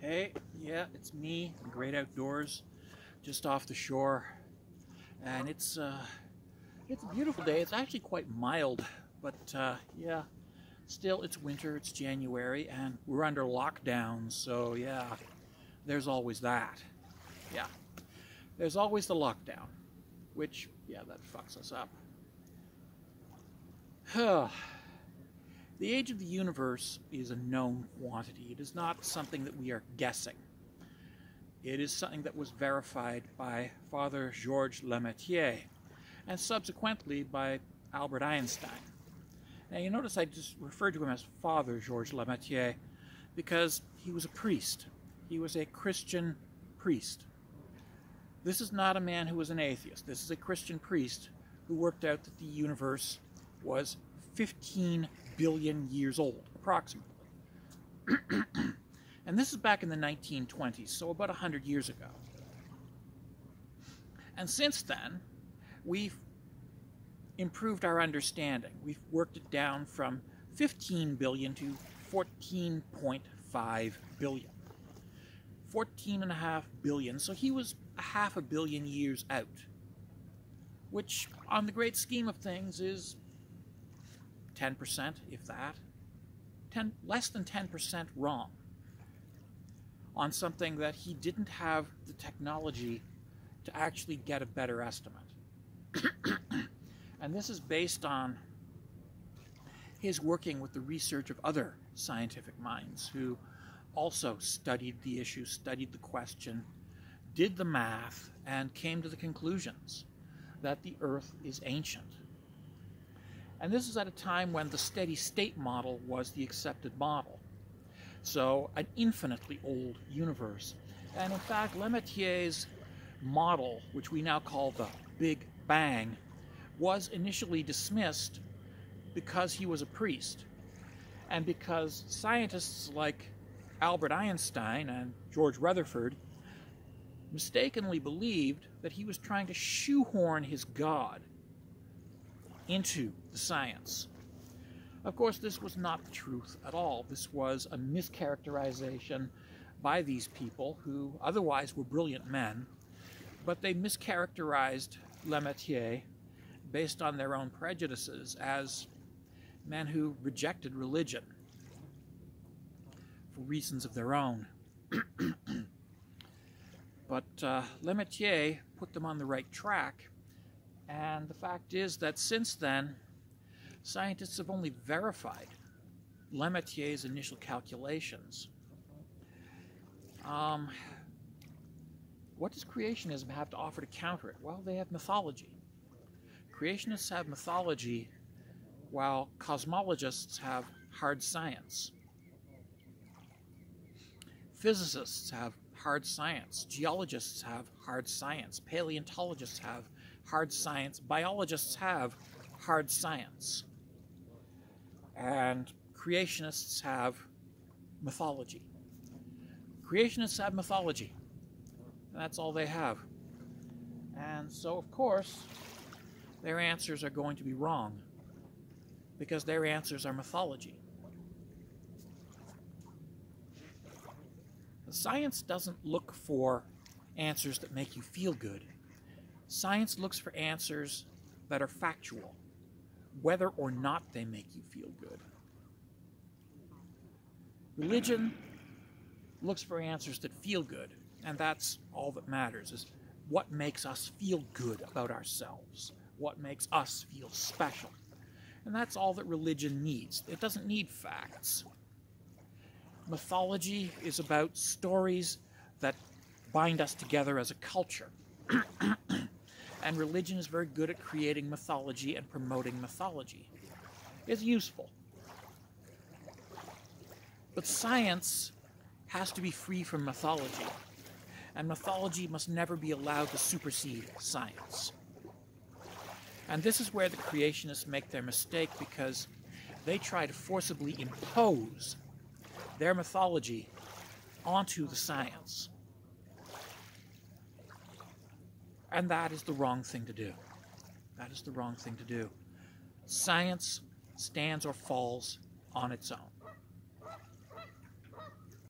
Hey, yeah, it's me, the great outdoors, just off the shore, and it's a beautiful day. It's actually quite mild, but yeah, still it's winter. It's January, and we're under lockdown. So yeah, there's always that. Yeah, there's always the lockdown, which yeah, that fucks us up. The age of the universe is a known quantity. It is not something that we are guessing. It is something that was verified by Father Georges Lemaître and subsequently by Albert Einstein. Now you notice I just referred to him as Father Georges Lemaître because he was a priest. He was a Christian priest. This is not a man who was an atheist. This is a Christian priest who worked out that the universe was 15 billion years old, approximately. And this is back in the 1920s, so about 100 years ago. And since then, we've improved our understanding. We've worked it down from 15 billion to 14.5 billion. 14.5 billion, so he was a half a billion years out, which on the great scheme of things is 10%, if that. Less than 10% wrong on something that he didn't have the technology to actually get a better estimate. And this is based on his working with the research of other scientific minds who also studied the issue, studied the question, did the math, and came to the conclusions that the Earth is ancient. And this is at a time when the steady state model was the accepted model. So an infinitely old universe. And in fact, Lemaître's model, which we now call the Big Bang, was initially dismissed because he was a priest. And because scientists like Albert Einstein and George Rutherford mistakenly believed that he was trying to shoehorn his God into the science. Of course, this was not the truth at all. This was a mischaracterization by these people who otherwise were brilliant men, but they mischaracterized Lemaître based on their own prejudices as men who rejected religion for reasons of their own. But Lemaître put them on the right track. And the fact is that since then, scientists have only verified Lemaître's initial calculations. What does creationism have to offer to counter it? Well, they have mythology. Creationists have mythology, while cosmologists have hard science. Physicists have hard science. Geologists have hard science. Paleontologists have hard science. Biologists have hard science. And creationists have mythology. Creationists have mythology. And that's all they have. And so, of course, their answers are going to be wrong, because their answers are mythology. Science doesn't look for answers that make you feel good. Science looks for answers that are factual, whether or not they make you feel good. Religion looks for answers that feel good, and that's all that matters, is what makes us feel good about ourselves, what makes us feel special. And that's all that religion needs. It doesn't need facts. Mythology is about stories that bind us together as a culture. And religion is very good at creating mythology and promoting mythology. It's useful. But science has to be free from mythology. And mythology must never be allowed to supersede science. And this is where the creationists make their mistake, because they try to forcibly impose their mythology onto the science. And that is the wrong thing to do. That is the wrong thing to do. Science stands or falls on its own.